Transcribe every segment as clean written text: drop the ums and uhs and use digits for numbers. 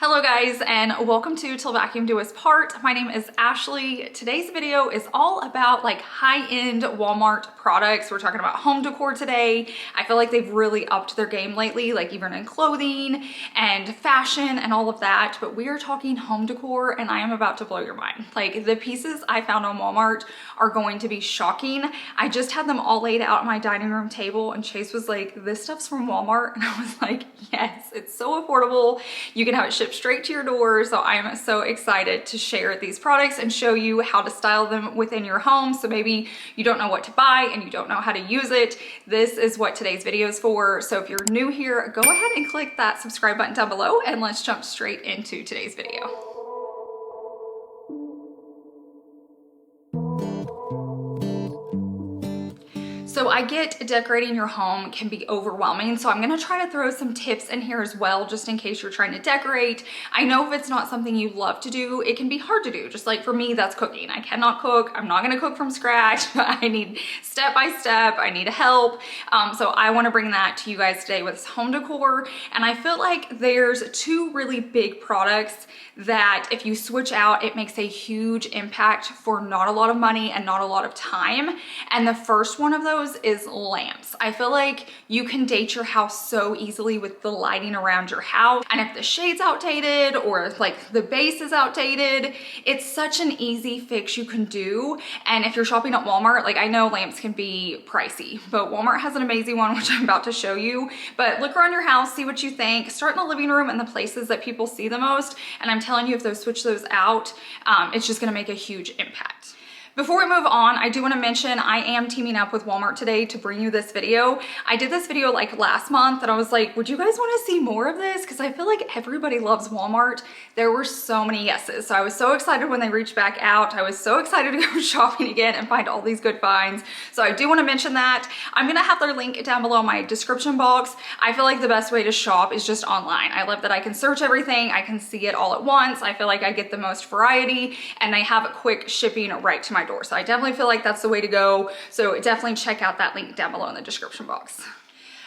Hello guys, and welcome to Till Vacuum Do Us Part. My name is Ashley. Today's video is all about like high-end Walmart products. We're talking about home decor today. I feel like they've really upped their game lately, like even in clothing and fashion and all of that. But we are talking home decor and I am about to blow your mind. Like the pieces I found on Walmart are going to be shocking. I just had them all laid out on my dining room table and Chase was like, this stuff's from Walmart. And I was like, yes, it's so affordable. You can have it shipped straight to your door. So I am so excited to share these products and show you how to style them within your home. So maybe you don't know what to buy and you don't know how to use it. This is what today's video is for. So if you're new here, go ahead and click that subscribe button down below and let's jump straight into today's video. So I get decorating your home can be overwhelming. So I'm gonna try to throw some tips in here as well, just in case you're trying to decorate. I know if it's not something you love to do, it can be hard to do. Just like for me, that's cooking. I cannot cook. I'm not gonna cook from scratch. I need step by step. I need help. So I wanna bring that to you guys today with home decor. And I feel like there's two really big products that if you switch out, it makes a huge impact for not a lot of money and not a lot of time. And the first one of those is lamps. I feel like you can date your house so easily with the lighting around your house. And if the shade's outdated or like the base is outdated, it's such an easy fix you can do. And if you're shopping at Walmart, like I know lamps can be pricey, but Walmart has an amazing one, which I'm about to show you. But look around your house, see what you think. Start in the living room and the places that people see the most. And I'm telling you, if those switch those out, it's just gonna make a huge impact. Before we move on, I do want to mention I am teaming up with Walmart today to bring you this video. I did this video like last month and I was like, would you guys want to see more of this? Because I feel like everybody loves Walmart. There were so many yeses. So I was so excited when they reached back out. I was so excited to go shopping again and find all these good finds. So I do want to mention that. I'm going to have their link down below in my description box. I feel like the best way to shop is just online. I love that I can search everything. I can see it all at once. I feel like I get the most variety and they have quick shipping right to my door. So I definitely feel like that's the way to go. So definitely check out that link down below in the description box.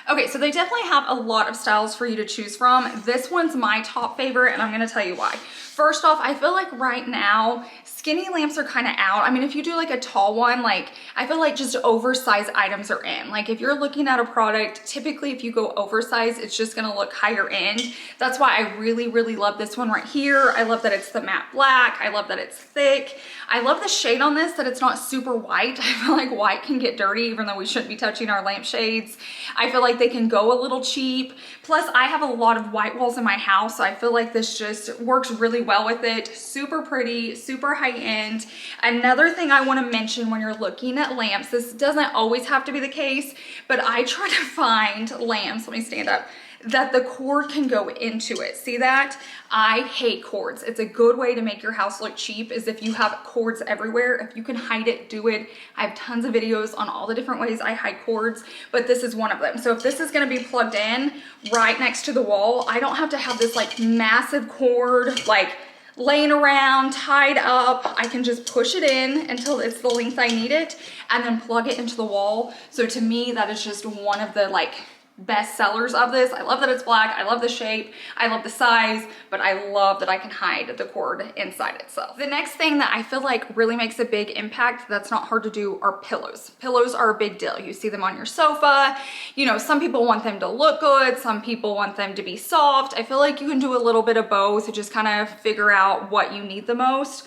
Okay, so they definitely have a lot of styles for you to choose from. This one's my top favorite and I'm gonna tell you why. First off, I feel like right now, skinny lamps are kind of out. I mean, if you do like a tall one, like I feel like just oversized items are in. Like if you're looking at a product, typically if you go oversized, it's just gonna look higher end. That's why I really, really love this one right here. I love that it's the matte black. I love that it's thick. I love the shade on this, that it's not super white. I feel like white can get dirty even though we shouldn't be touching our lampshades. I feel like they can go a little cheap. Plus I have a lot of white walls in my house. So I feel like this just works really well with it. Super pretty, super high end. Another thing I want to mention when you're looking at lamps, this doesn't always have to be the case, but I try to find lamps, let me stand up, that the cord can go into it. See that? I hate cords. It's a good way to make your house look cheap is if you have cords everywhere. If you can hide it, do it. I have tons of videos on all the different ways I hide cords, but this is one of them. So if this is gonna be plugged in right next to the wall, I don't have to have this like massive cord like laying around, tied up. I can just push it in until it's the length I need it and then plug it into the wall. So to me, that is just one of the like best sellers of this. I love that it's black. I love the shape. I love the size, but I love that I can hide the cord inside itself. The next thing that I feel like really makes a big impact that's not hard to do are pillows. Pillows are a big deal. You see them on your sofa. You know, some people want them to look good. Some people want them to be soft. I feel like you can do a little bit of both to just kind of figure out what you need the most.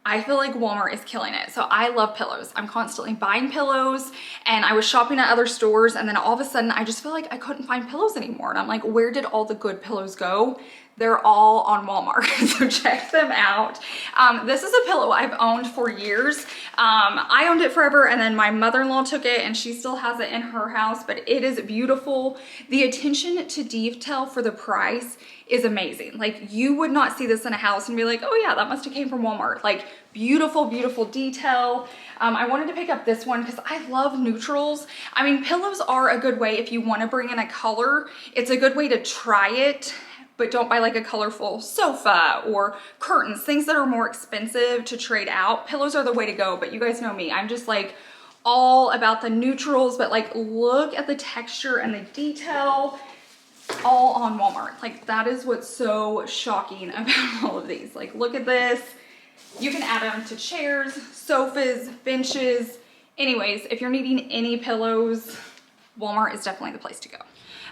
I feel like Walmart is killing it. So I love pillows. I'm constantly buying pillows and I was shopping at other stores and then all of a sudden I just feel like I couldn't find pillows anymore. And I'm like, where did all the good pillows go? They're all on Walmart, so check them out. This is a pillow I've owned for years. I owned it forever and then my mother-in-law took it and she still has it in her house, but it is beautiful. The attention to detail for the price is amazing. Like you would not see this in a house and be like, oh yeah, that must have came from Walmart. Like beautiful, beautiful detail. I wanted to pick up this one because I love neutrals. I mean, pillows are a good way if you want to bring in a color. It's a good way to try it, but don't buy like a colorful sofa or curtains, things that are more expensive to trade out. Pillows are the way to go, but you guys know me. I'm just like all about the neutrals, but like look at the texture and the detail. all on Walmart. Like, that is what's so shocking about all of these. Like, look at this. You can add them to chairs, sofas, benches. Anyways, if you're needing any pillows, Walmart is definitely the place to go.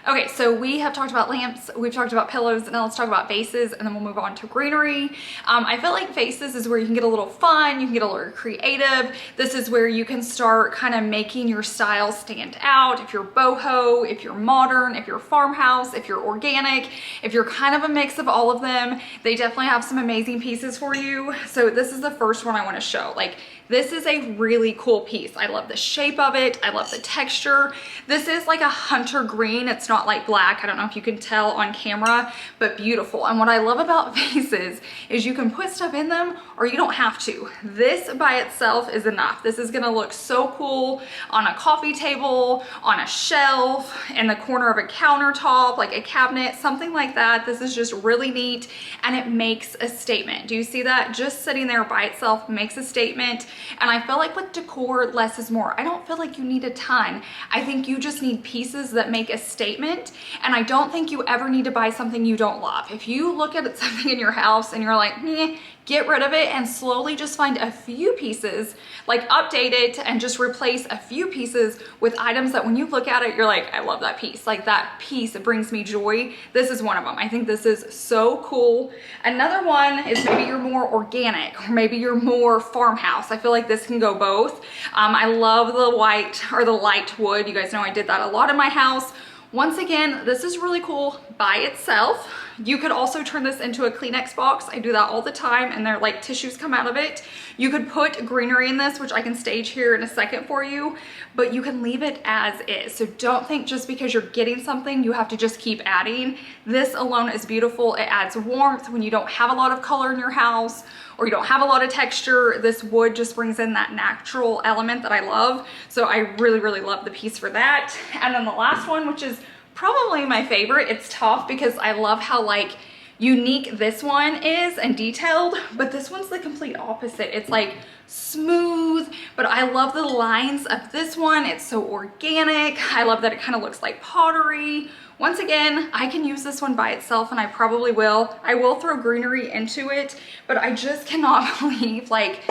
Okay, so we have talked about lamps, we've talked about pillows, and now let's talk about vases, and then we'll move on to greenery. I feel like vases is where you can get a little fun, you can get a little creative. This is where you can start kind of making your style stand out. If you're boho, if you're modern, if you're farmhouse, if you're organic, if you're kind of a mix of all of them, they definitely have some amazing pieces for you. So this is the first one I want to show. Like, this is a really cool piece. I love the shape of it. I love the texture. This is like a hunter green. It's not like black. I don't know if you can tell on camera, but beautiful. And what I love about vases is you can put stuff in them or you don't have to. This by itself is enough. This is gonna look so cool on a coffee table, on a shelf, in the corner of a countertop, like a cabinet, something like that. This is just really neat and it makes a statement. Do you see that? Just sitting there by itself makes a statement. And I feel like with decor, less is more. I don't feel like you need a ton. I think you just need pieces that make a statement. And I don't think you ever need to buy something you don't love. If you look at something in your house and you're like, meh, get rid of it and slowly just find a few pieces, like update it and just replace a few pieces with items that when you look at it, you're like, I love that piece. Like that piece, it brings me joy. This is one of them. I think this is so cool. Another one is maybe you're more organic or maybe you're more farmhouse. I feel like this can go both. I love the white or the light wood. You guys know I did that a lot in my house. Once again, this is really cool by itself. You could also turn this into a Kleenex box. I do that all the time and they're like tissues come out of it. You could put greenery in this, which I can stage here in a second for you, but you can leave it as is. So don't think just because you're getting something, you have to just keep adding. This alone is beautiful. It adds warmth when you don't have a lot of color in your house or you don't have a lot of texture. This wood just brings in that natural element that I love. So I really, really love the piece for that. And then the last one, which is probably my favorite. It's tough because I love how like unique this one is and detailed, but this one's the complete opposite. It's like smooth, but I love the lines of this one. It's so organic. I love that it kind of looks like pottery. Once again, I can use this one by itself and I probably will. I will throw greenery into it, but I just cannot believe like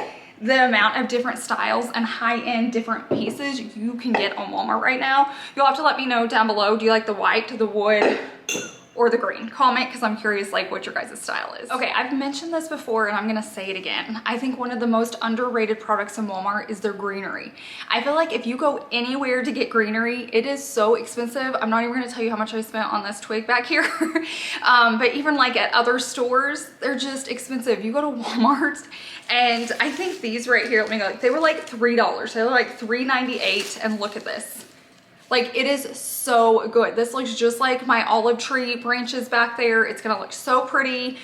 the amount of different styles and high-end different pieces you can get on Walmart right now. You'll have to let me know down below. Do you like the white, the wood, or the green? Comment because I'm curious like what your guys' style is. Okay, I've mentioned this before and I'm gonna say it again. I think one of the most underrated products in Walmart is their greenery. I feel like if you go anywhere to get greenery, it is so expensive. I'm not even gonna tell you how much I spent on this twig back here. But even like at other stores, they're just expensive. You go to Walmart and I think these right here, let me go, they were like $3. They were like $3.98 and look at this. Like it is so good. This looks just like my olive tree branches back there. It's gonna look so pretty.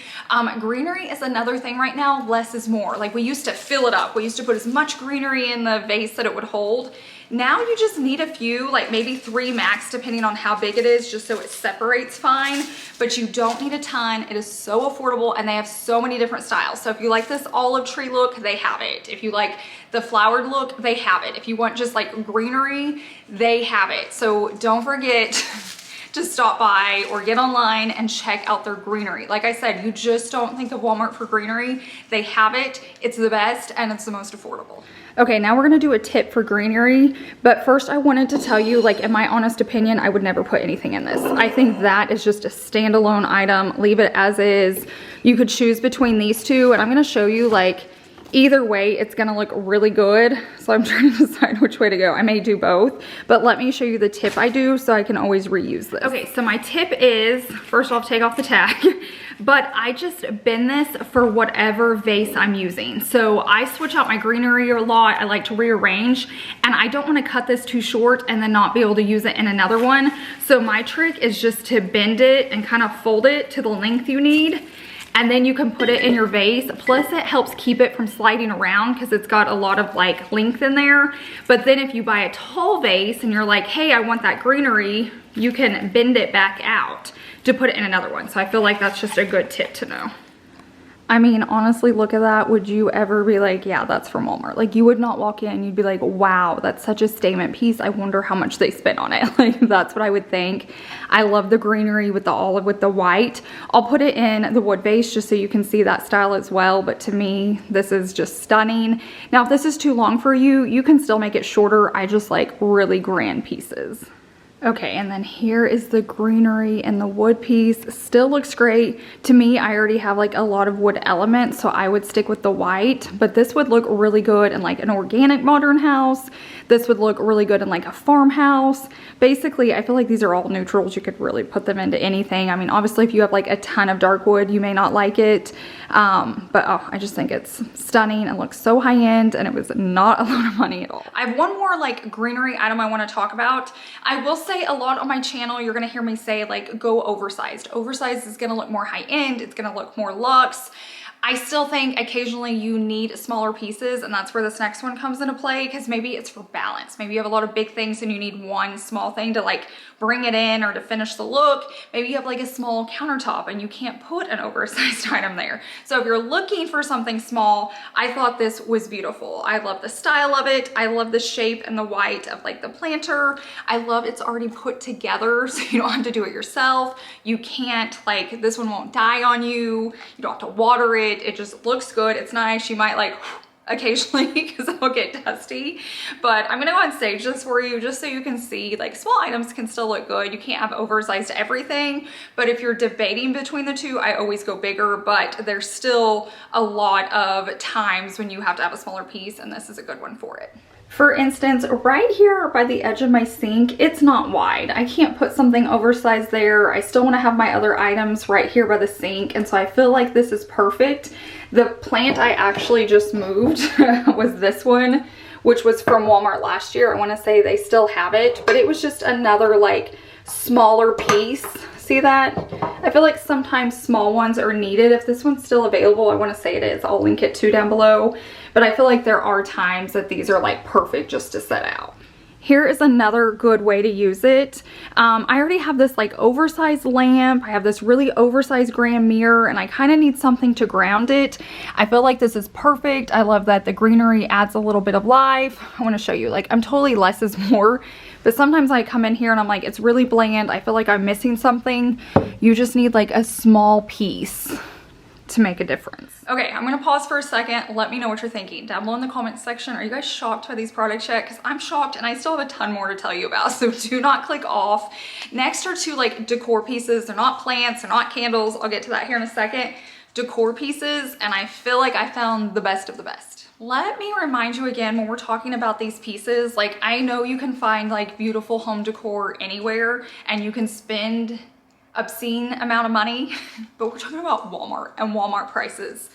Greenery is another thing right now. Less is more. Like we used to fill it up. We used to put as much greenery in the vase that it would hold. Now you just need a few, like maybe 3 max, depending on how big it is, just so it separates fine. But you don't need a ton. It is so affordable and they have so many different styles. So if you like this olive tree look, they have it. If you like the flowered look, they have it. If you want just like greenery, they have it. So don't forget to stop by or get online and check out their greenery. Like I said, you just don't think of Walmart for greenery. They have it. It's the best and it's the most affordable. Okay, now we're gonna do a tip for greenery, but first I wanted to tell you, like in my honest opinion, I would never put anything in this. I think that is just a standalone item. Leave it as is. You could choose between these two, and I'm gonna show you like either way, it's gonna look really good. So I'm trying to decide which way to go. I may do both, but let me show you the tip I do so I can always reuse this. Okay, so my tip is, first off, take off the tag, but I just bend this for whatever vase I'm using. So I switch out my greenery a lot. I like to rearrange, and I don't wanna cut this too short and then not be able to use it in another one. So my trick is just to bend it and kind of fold it to the length you need. And then you can put it in your vase. Plus it helps keep it from sliding around because it's got a lot of like length in there. But then if you buy a tall vase and you're like, hey, I want that greenery, you can bend it back out to put it in another one. So I feel like that's just a good tip to know. I mean, honestly, look at that. Would you ever be like, yeah, that's from Walmart? Like, you would not walk in, you'd be like, wow, that's such a statement piece. I wonder how much they spent on it. Like, that's what I would think. I love the greenery with the olive with the white. I'll put it in the wood vase just so you can see that style as well. But to me, this is just stunning. Now, if this is too long for you, you can still make it shorter. I just like really grand pieces. Okay, and then here is the greenery and the wood piece. Still looks great. To me, I already have like a lot of wood elements, so I would stick with the white, but this would look really good in like an organic modern house. This would look really good in like a farmhouse. Basically, I feel like these are all neutrals. You could really put them into anything. I mean, obviously, if you have like a ton of dark wood, you may not like it, but oh, I just think it's stunning and looks so high-end, and it was not a lot of money at all. I have one more like greenery item I want to talk about. I will say a lot on my channel, you're gonna hear me say like go oversized. Oversized is gonna look more high-end, it's gonna look more luxe. I still think occasionally you need smaller pieces, and that's where this next one comes into play, because maybe it's for balance. Maybe you have a lot of big things and you need one small thing to like bring it in or to finish the look. Maybe you have like a small countertop and you can't put an oversized item there. So if you're looking for something small, I thought this was beautiful. I love the style of it. I love the shape and the white of like the planter. I love it's already put together, so you don't have to do it yourself. You can't like, this one won't die on you. You don't have to water it. It just looks good. It's nice. You might like occasionally because it'll get dusty, but I'm gonna go on stage this for you just so you can see like small items can still look good. You can't have oversized everything, but if you're debating between the two, I always go bigger, but there's still a lot of times when you have to have a smaller piece, and this is a good one for it. For instance, right here by the edge of my sink, it's not wide. I can't put something oversized there. I still want to have my other items right here by the sink, and so I feel like this is perfect. The plant I actually just moved was this one, which was from Walmart last year. I want to say they still have it, but it was just another like smaller piece. See that? I feel like sometimes small ones are needed. If this one's still available, I want to say it is. I'll link it too down below. But I feel like there are times that these are like perfect just to set out. Here is another good way to use it. I already have this like oversized lamp. I have this really oversized grand mirror, and I kind of need something to ground it. I feel like this is perfect. I love that the greenery adds a little bit of life. I want to show you, like, I'm totally less is more, but sometimes I come in here and I'm like, it's really bland. I feel like I'm missing something. You just need like a small piece to make a difference. Okay, I'm gonna pause for a second. Let me know what you're thinking down below in the comments section. Are you guys shocked by these products yet? Because I'm shocked, and I still have a ton more to tell you about, so do not click off. Next are two like decor pieces. They're not plants, they're not candles. I'll get to that here in a second. Decor pieces, and I feel like I found the best of the best. Let me remind you again, when we're talking about these pieces, like, I know you can find like beautiful home decor anywhere, and you can spend obscene amount of money, but we're talking about Walmart and Walmart prices.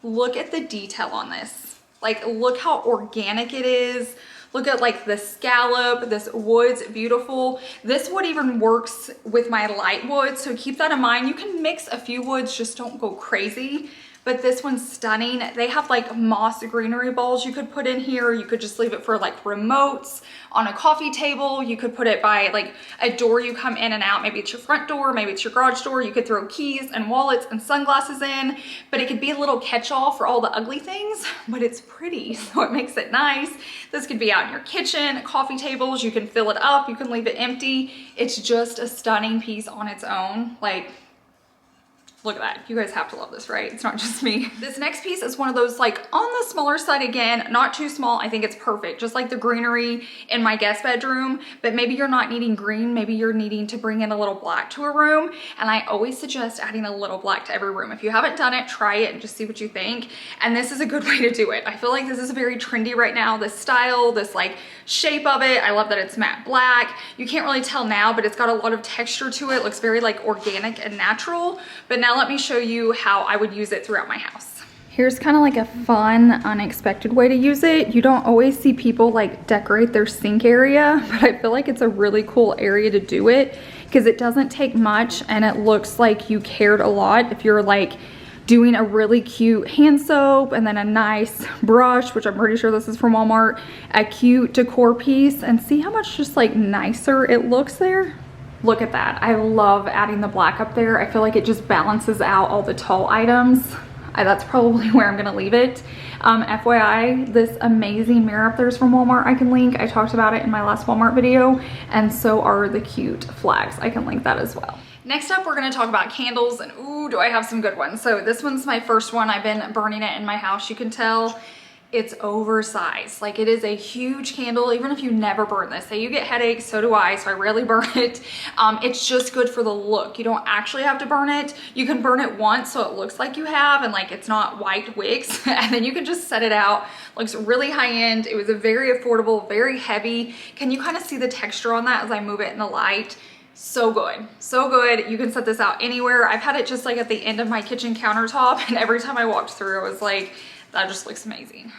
Look at the detail on this. Like, look how organic it is. Look at like the scallop. This wood's beautiful. This wood even works with my light wood, so keep that in mind. You can mix a few woods, just don't go crazy. But this one's stunning. They have like moss greenery balls you could put in here. You could just leave it for like remotes on a coffee table. You could put it by like a door you come in and out. Maybe it's your front door, maybe it's your garage door. You could throw keys and wallets and sunglasses in, but it could be a little catch-all for all the ugly things, but it's pretty, so it makes it nice. This could be out in your kitchen, coffee tables. You can fill it up, you can leave it empty. It's just a stunning piece on its own. Like, look at that. You guys have to love this, right? It's not just me. This next piece is one of those like on the smaller side again, not too small. I think it's perfect. Just like the greenery in my guest bedroom, but maybe you're not needing green. Maybe you're needing to bring in a little black to a room. And I always suggest adding a little black to every room. If you haven't done it, try it and just see what you think. And this is a good way to do it. I feel like this is very trendy right now. This style, this like shape of it. I love that it's matte black. You can't really tell now, but it's got a lot of texture to it. It looks very like organic and natural. But now let me show you how I would use it throughout my house. Here's kind of like a fun, unexpected way to use it. You don't always see people like decorate their sink area, but I feel like it's a really cool area to do it because it doesn't take much and it looks like you cared a lot. If you're like doing a really cute hand soap and then a nice brush, which I'm pretty sure this is from Walmart, a cute decor piece, and see how much just like nicer it looks there. Look at that. I love adding the black up there. I feel like it just balances out all the tall items. That's probably where I'm gonna leave it. FYI, this amazing mirror up there is from Walmart. I can link. I talked about it in my last Walmart video, and so are the cute flags. I can link that as well. Next up, we're gonna talk about candles, and ooh, do I have some good ones. So this one's my first one. I've been burning it in my house. You can tell it's oversized. Like, it is a huge candle, even if you never burn this. Say you get headaches, so do I, so I rarely burn it. It's just good for the look. You don't actually have to burn it. You can burn it once so it looks like you have, and like it's not white wicks, and then you can just set it out. Looks really high end. It was a very affordable, very heavy. Can you kind of see the texture on that as I move it in the light? So good, so good. You can set this out anywhere. I've had it just like at the end of my kitchen countertop, and every time I walked through, I was like, that just looks amazing.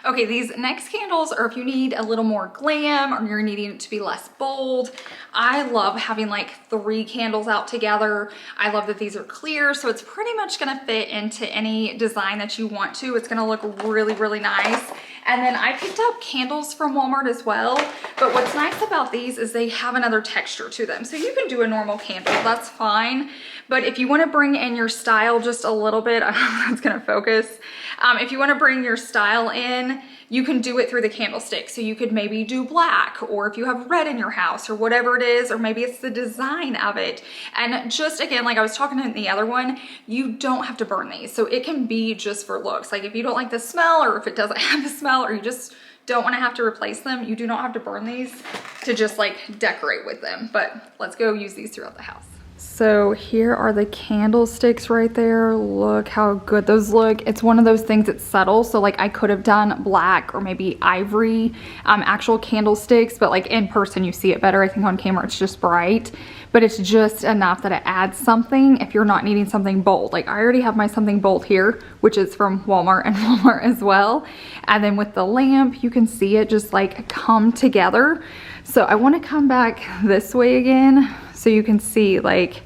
Okay, these next candles are if you need a little more glam or you're needing it to be less bold. I love having like 3 candles out together. I love that these are clear, so it's pretty much gonna fit into any design that you want to. It's gonna look really, really nice. And then I picked up candles from Walmart as well, but what's nice about these is they have another texture to them. So you can do a normal candle, that's fine. But if you wanna bring in your style just a little bit, I don't know if that's gonna focus. If you wanna bring your style in, you can do it through the candlestick. So you could maybe do black, or if you have red in your house or whatever it is, or maybe it's the design of it. And just again, like I was talking in the other one, you don't have to burn these. So it can be just for looks. Like if you don't like the smell, or if it doesn't have the smell, or you just don't want to have to replace them, you do not have to burn these to just like decorate with them. But let's go use these throughout the house. So here are the candlesticks right there. Look how good those look. It's one of those things that's subtle. So like I could have done black or maybe ivory actual candlesticks, but like in person you see it better. I think on camera it's just bright, but it's just enough that it adds something if you're not needing something bold. Like I already have my something bold here, which is from Walmart and Walmart as well. And then with the lamp, you can see it just like come together. So I want to come back this way again so you can see like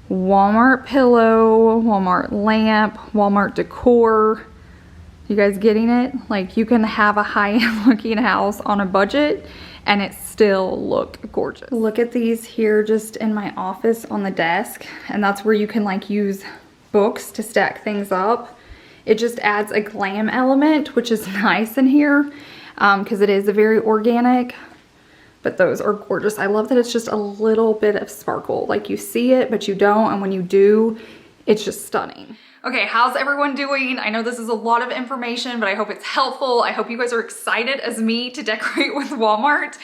Walmart pillow, Walmart lamp, Walmart decor. You guys getting it? Like you can have a high-end looking house on a budget and it still look gorgeous. Look at these here just in my office on the desk, and that's where you can like use books to stack things up. It just adds a glam element, which is nice in here because it is a very organic. But those are gorgeous. I love that it's just a little bit of sparkle. Like you see it, but you don't. And when you do, it's just stunning. Okay, how's everyone doing? I know this is a lot of information, but I hope it's helpful. I hope you guys are excited as me to decorate with Walmart.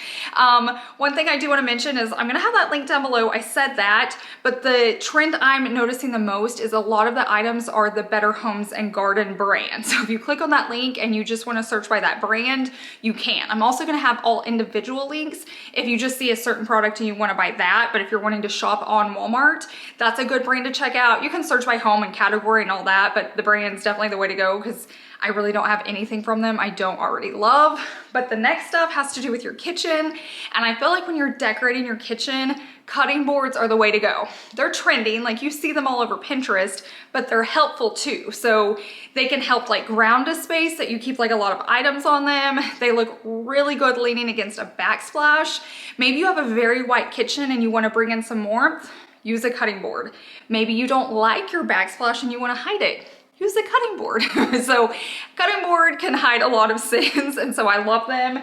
One thing I do want to mention is I'm gonna have that link down below. I said that, but the trend I'm noticing the most is a lot of the items are the Better Homes and Garden brand. So if you click on that link and you just want to search by that brand, you can. I'm also gonna have all individual links if you just see a certain product and you want to buy that, but if you're wanting to shop on Walmart, that's a good brand to check out. You can search by home and category and all that, but the brand's definitely the way to go because I really don't have anything from them I don't already love. But the next stuff has to do with your kitchen, and I feel like when you're decorating your kitchen, cutting boards are the way to go. They're trending, like you see them all over Pinterest, but they're helpful too. So they can help like ground a space that you keep like a lot of items on them. They look really good leaning against a backsplash. Maybe you have a very white kitchen and you want to bring in some warmth. Use a cutting board. Maybe you don't like your backsplash and you want to hide it. Use a cutting board. So cutting board can hide a lot of sins, and so I love them.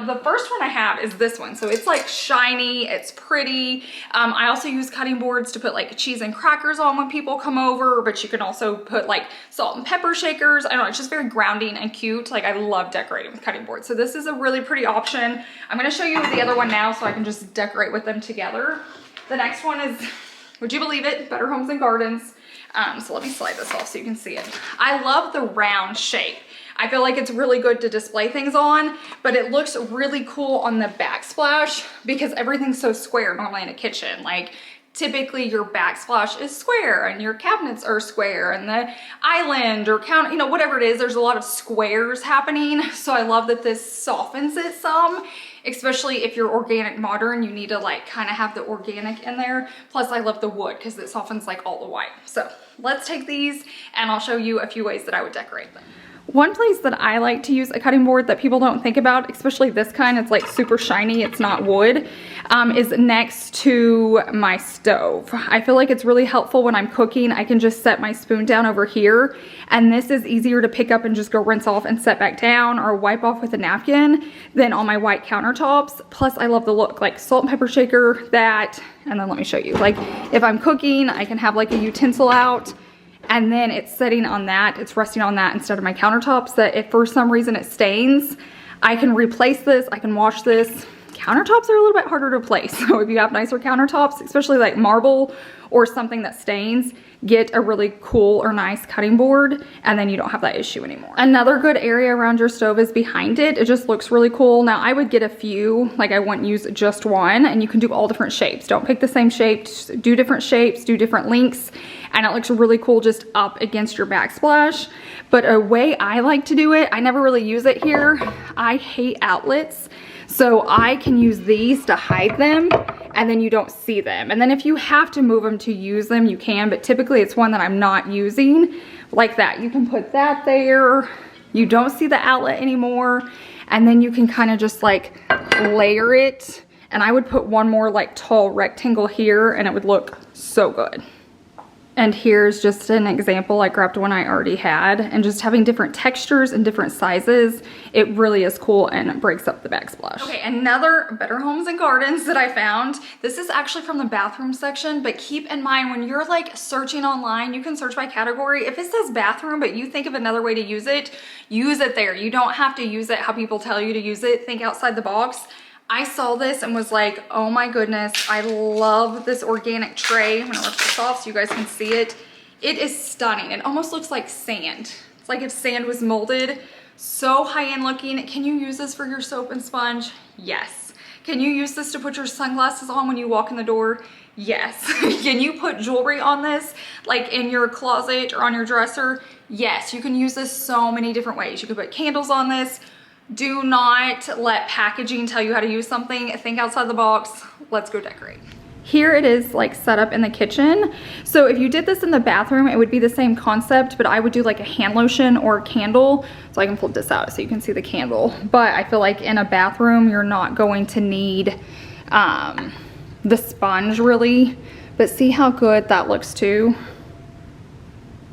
The first one I have is this one. So it's like shiny, it's pretty. I also use cutting boards to put like cheese and crackers on when people come over, but you can also put like salt and pepper shakers. I don't know, it's just very grounding and cute. Like I love decorating with cutting boards. So this is a really pretty option. I'm gonna show you the other one now so I can just decorate with them together. The next one is, would you believe it, Better Homes and Gardens. So let me slide this off so you can see it. I love the round shape. I feel like it's really good to display things on, but it looks really cool on the backsplash because everything's so square normally in a kitchen. Like typically your backsplash is square and your cabinets are square and the island or count, you know, whatever it is, there's a lot of squares happening. So I love that this softens it some, especially if you're organic modern, you need to like kind of have the organic in there. Plus I love the wood because it softens like all the white. So let's take these and I'll show you a few ways that I would decorate them. One place that I like to use a cutting board that people don't think about, especially this kind, it's like super shiny, it's not wood, is next to my stove. I feel like it's really helpful when I'm cooking. I can just set my spoon down over here, and this is easier to pick up and just go rinse off and set back down or wipe off with a napkin than on my white countertops. Plus, I love the look, like salt and pepper shaker, that, and then let me show you. Like if I'm cooking, I can have like a utensil out, and then it's sitting on that, it's resting on that instead of my countertops, that if for some reason it stains, I can replace this, I can wash this. Countertops are a little bit harder to replace. So if you have nicer countertops, especially like marble or something that stains, get a really cool or nice cutting board, and then you don't have that issue anymore. Another good area around your stove is behind it. It just looks really cool. Now I would get a few, like I wouldn't use just one, and you can do all different shapes. Don't pick the same shape, just do different shapes, do different lengths, and it looks really cool just up against your backsplash. But a way I like to do it, I never really use it here. I hate outlets. So I can use these to hide them, and then you don't see them. And then if you have to move them to use them, you can, but typically it's one that I'm not using, like that. You can put that there. You don't see the outlet anymore. And then you can kind of just like layer it. And I would put one more like tall rectangle here, and it would look so good. And here's just an example. I grabbed one I already had, and just having different textures and different sizes, it really is cool and it breaks up the backsplash. Okay, another Better Homes and Gardens that I found. This is actually from the bathroom section, but keep in mind when you're like searching online, you can search by category. If it says bathroom, but you think of another way to use it there. You don't have to use it how people tell you to use it. Think outside the box. I saw this and was like, oh my goodness, I love this organic tray. I'm gonna rip this off so you guys can see it. It is stunning. It almost looks like sand. It's like if sand was molded. So high-end looking. Can you use this for your soap and sponge? Yes. Can you use this to put your sunglasses on when you walk in the door? Yes. Can you put jewelry on this, like in your closet or on your dresser? Yes. You can use this so many different ways. You can put candles on this. Do not let packaging tell you how to use something. Think outside the box. Let's go decorate. Here it is like set up in the kitchen. So if you did this in the bathroom, it would be the same concept, but I would do like a hand lotion or a candle. So I can flip this out so you can see the candle. But I feel like in a bathroom, you're not going to need the sponge really. But see how good that looks too.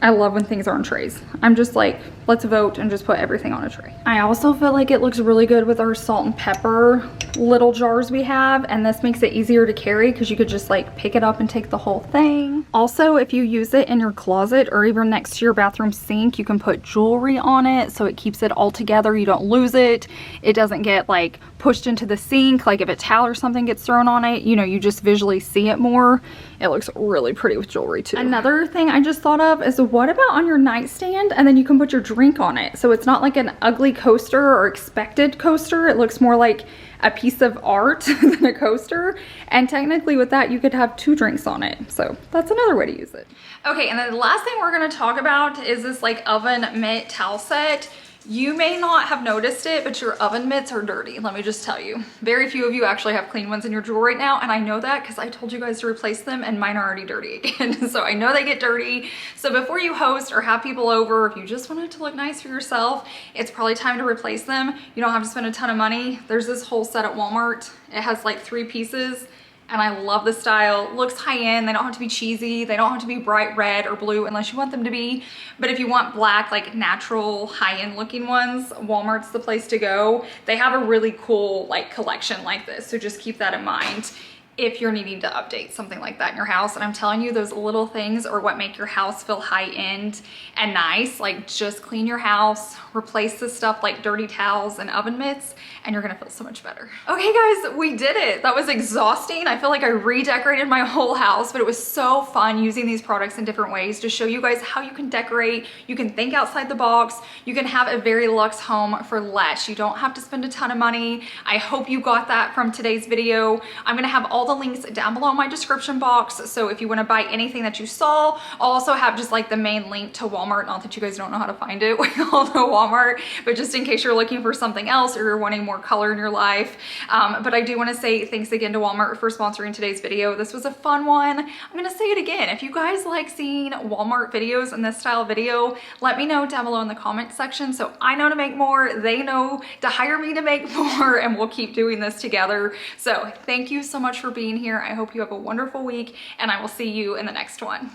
I love when things are on trays. I'm just like, let's vote and just put everything on a tray. I also feel like it looks really good with our salt and pepper little jars we have, and this makes it easier to carry because you could just like pick it up and take the whole thing. Also, if you use it in your closet or even next to your bathroom sink, you can put jewelry on it so it keeps it all together. You don't lose it. It doesn't get like pushed into the sink. Like if a towel or something gets thrown on it, you know, you just visually see it more. It looks really pretty with jewelry too. Another thing I just thought of is, what about on your nightstand, and then you can put your drink on it. So it's not like an ugly coaster or expected coaster. It looks more like a piece of art than a coaster. And technically with that, you could have 2 drinks on it. So that's another way to use it. Okay, and then the last thing we're gonna talk about is this like oven mitt towel set. You may not have noticed it, but your oven mitts are dirty. Let me just tell you. Very few of you actually have clean ones in your drawer right now, and I know that because I told you guys to replace them, and mine are already dirty again. So I know they get dirty. So before you host or have people over, if you just want it to look nice for yourself, it's probably time to replace them. You don't have to spend a ton of money. There's this whole set at Walmart. It has like 3 pieces. And I love the style. Looks high-end. They don't have to be cheesy. They don't have to be bright red or blue unless you want them to be. But if you want black, like natural, high-end looking ones, Walmart's the place to go. They have a really cool like collection like this. So just keep that in mind if you're needing to update something like that in your house. And I'm telling you, those little things are what make your house feel high-end and nice. Like just clean your house, replace the stuff like dirty towels and oven mitts, and you're gonna feel so much better. Okay guys, we did it. That was exhausting. I feel like I redecorated my whole house, but it was so fun using these products in different ways to show you guys how you can decorate. You can think outside the box. You can have a very luxe home for less. You don't have to spend a ton of money. I hope you got that from today's video. I'm gonna have all the the links down below in my description box. So if you want to buy anything that you saw, I'll also have just like the main link to Walmart. Not that you guys don't know how to find it, we all know Walmart, but just in case you're looking for something else or you're wanting more color in your life. But I do want to say thanks again to Walmart for sponsoring today's video. This was a fun one. I'm gonna say it again. If you guys like seeing Walmart videos and this style video, let me know down below in the comment section so I know to make more, they know to hire me to make more, and we'll keep doing this together. So thank you so much for being here. I hope you have a wonderful week, and I will see you in the next one.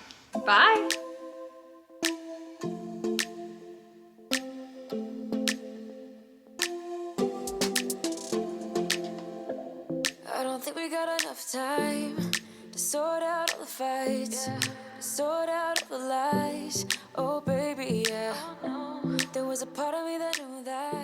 Bye. I don't think we got enough time to sort out all the fights, to sort out all the lies. Oh baby, yeah. There was a part of me that knew that